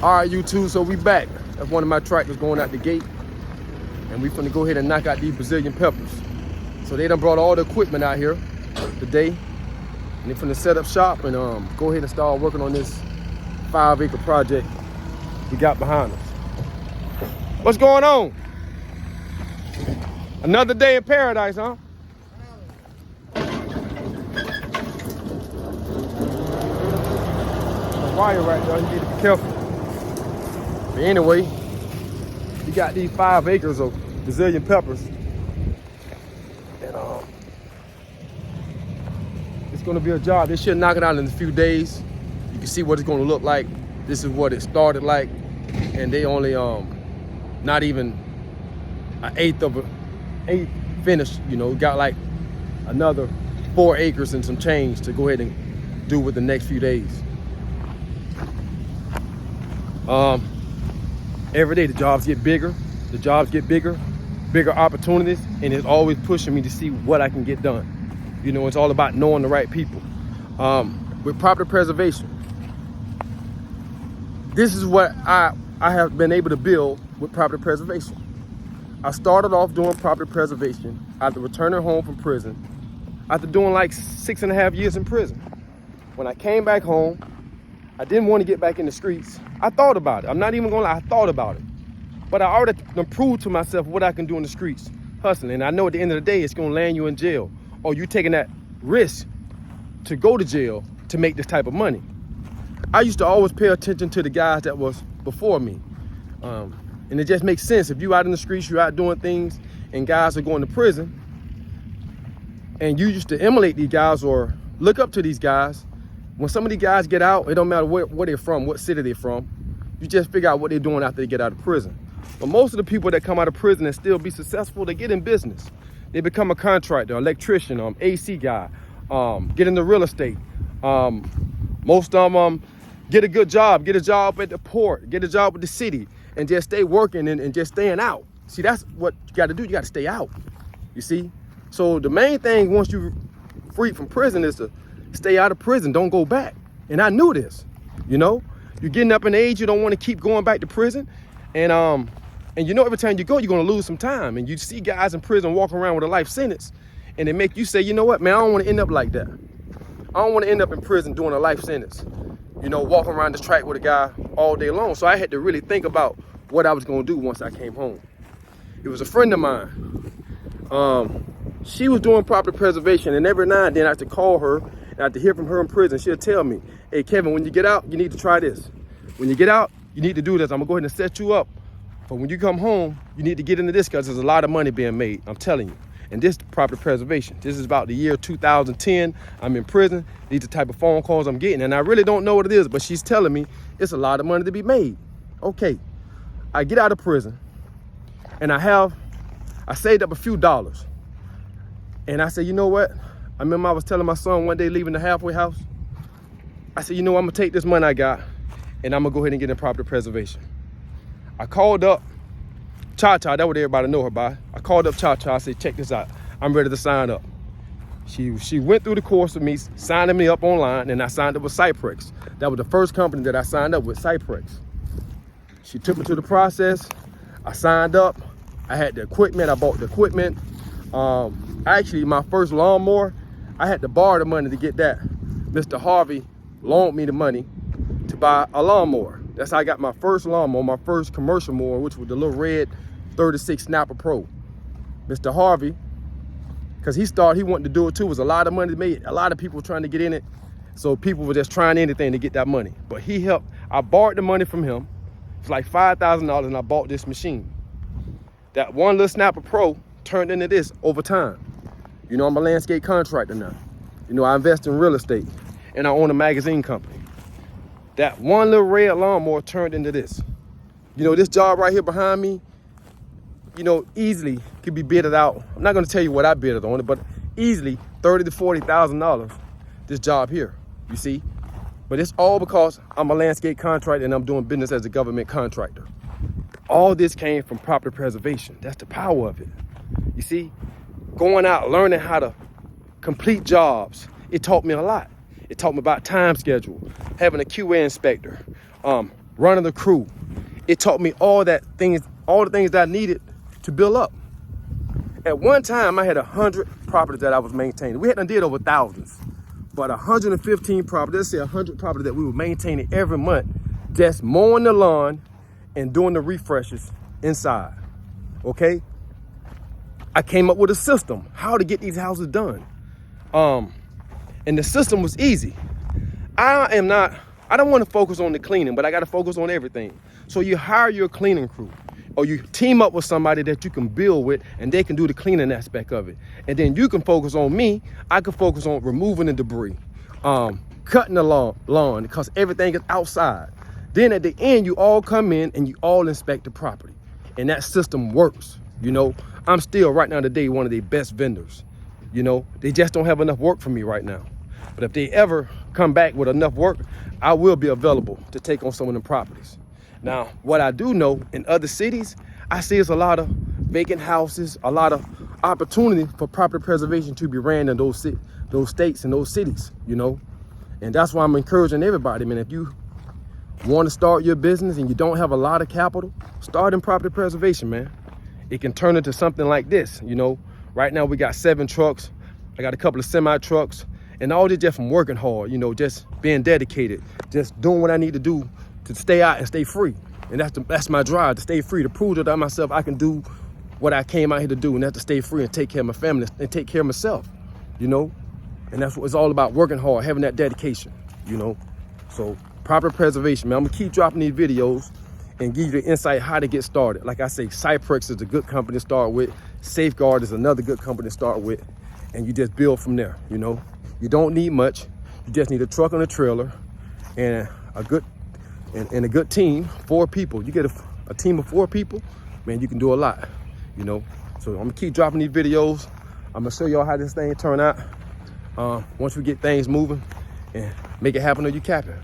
All right, YouTube, so we back. That's one of my tractors going out the gate. And we finna go ahead and knock out these Brazilian peppers. So they done brought all the equipment out here today. And they finna set up shop and go ahead and start working on this 5-acre project we got behind us. What's going on? Another day in paradise, huh? Wire right there, you need to be careful. But anyway, we got these 5 acres of Brazilian peppers. And it's gonna be a job. They should knock it out in a few days. You can see what it's gonna look like. This is what it started like. And they only not even an eighth finished, you know, got like another 4 acres and some change to go ahead and do with the next few days. Every day the jobs get bigger, bigger opportunities, and it's always pushing me to see what I can get done. You know, it's all about knowing the right people. With property preservation, this is what I have been able to build with property preservation. I started off doing property preservation after returning home from prison, after doing like 6.5 years in prison. When I came back home, I didn't want to get back in the streets. I thought about it. I'm not even gonna lie, I thought about it. But I already proved to myself what I can do in the streets, hustling. And I know at the end of the day, it's gonna land you in jail, or you taking that risk to go to jail to make this type of money. I used to always pay attention to the guys that was before me. And it just makes sense. If you out in the streets, you're out doing things, and guys are going to prison, and you used to emulate these guys or look up to these guys, when some of these guys get out, it don't matter where they're from, what city they're from, you just figure out what they're doing after they get out of prison. But most of the people that come out of prison and still be successful, they get in business. They become a contractor, electrician, AC guy, get into real estate. Most of them get a good job, get a job at the port, get a job with the city, and just stay working and just staying out. See, that's what you got to do. You got to stay out, you see? So the main thing once you're freed from prison is to stay out of prison, don't go back. And I knew this, you know? You're getting up in age, you don't want to keep going back to prison. And you know, every time you go, you're gonna lose some time. And you see guys in prison walking around with a life sentence, and it make you say, you know what, man, I don't want to end up like that. I don't want to end up in prison doing a life sentence, you know, walking around this track with a guy all day long. So I had to really think about what I was gonna do once I came home. It was a friend of mine. She was doing property preservation, and every now and then I had to call her, and I had to hear from her in prison. She'll tell me, hey, Kevin, when you get out, you need to try this. When you get out, you need to do this. I'm gonna go ahead and set you up. But when you come home, you need to get into this because there's a lot of money being made, I'm telling you. And this is property preservation. This is about the year 2010. I'm in prison. These are the type of phone calls I'm getting. And I really don't know what it is, but she's telling me it's a lot of money to be made. Okay, I get out of prison, and I saved up a few dollars. And I said, you know what? I remember I was telling my son one day leaving the halfway house, I said, you know, I'm gonna take this money I got and I'm gonna go ahead and get in property preservation. I called up Cha-Cha, that's what everybody know her by. I called up Cha-Cha, I said, check this out, I'm ready to sign up. She went through the course with me, signing me up online, and I signed up with Cyprex. That was the first company that I signed up with, Cyprex. She took me through the process, I signed up, I had the equipment, I bought the equipment. Actually, my first lawnmower, I had to borrow the money to get that. Mr. Harvey loaned me the money to buy a lawnmower. That's how I got my first lawnmower, my first commercial mower, which was the little red 36 Snapper Pro. Mr. Harvey, because he wanted to do it too, it was a lot of money made, a lot of people trying to get in it. So people were just trying anything to get that money. But he helped, I borrowed the money from him. It's like $5,000 and I bought this machine. That one little Snapper Pro turned into this over time. You know, I'm a landscape contractor now. You know, I invest in real estate and I own a magazine company. That one little red lawnmower turned into this. You know, this job right here behind me, you know, easily could be bidded out. I'm not gonna tell you what I bidded on it, but easily $30,000 to $40,000, this job here, you see? But it's all because I'm a landscape contractor and I'm doing business as a government contractor. All this came from property preservation. That's the power of it. You see, going out, learning how to complete jobs, it taught me a lot. It taught me about time schedule, having a QA inspector, running the crew. It taught me all the things that I needed to build up. At one time, I had 100 properties that I was maintaining. We hadn't did over thousands, but 115 properties, let's say 100 properties that we were maintaining every month, just mowing the lawn and doing the refreshes inside, okay? I came up with a system, how to get these houses done. And the system was easy. I don't want to focus on the cleaning, but I got to focus on everything. So you hire your cleaning crew, or you team up with somebody that you can build with, and they can do the cleaning aspect of it. And then you can focus on me. I can focus on removing the debris, cutting the lawn, because everything is outside. Then at the end, you all come in and you all inspect the property. And that system works, you know. I'm still, right now today, one of their best vendors. You know, they just don't have enough work for me right now. But if they ever come back with enough work, I will be available to take on some of them properties. Now, what I do know, in other cities, I see there's a lot of vacant houses, a lot of opportunity for property preservation to be ran in those states and those cities, you know. And that's why I'm encouraging everybody, man. If you want to start your business and you don't have a lot of capital, start in property preservation, man. It can turn into something like this, you know. Right now we got 7 trucks. I got a couple of semi trucks, and all this just from working hard, you know, just being dedicated, just doing what I need to do to stay out and stay free. And that's my drive, to stay free, to prove to myself I can do what I came out here to do, and that's to stay free and take care of my family and take care of myself, you know. And that's what it's all about, working hard, having that dedication, you know. So property preservation, man. I'm gonna keep dropping these videos and give you the insight how to get started. Like I say, Cyprex is a good company to start with. Safeguard is another good company to start with. And you just build from there, you know. You don't need much. You just need a truck and a trailer and a good team, 4 people. You get a team of 4 people, man, you can do a lot, you know. So I'm gonna keep dropping these videos. I'm gonna show y'all how this thing turn out once we get things moving and make it happen or you cap it.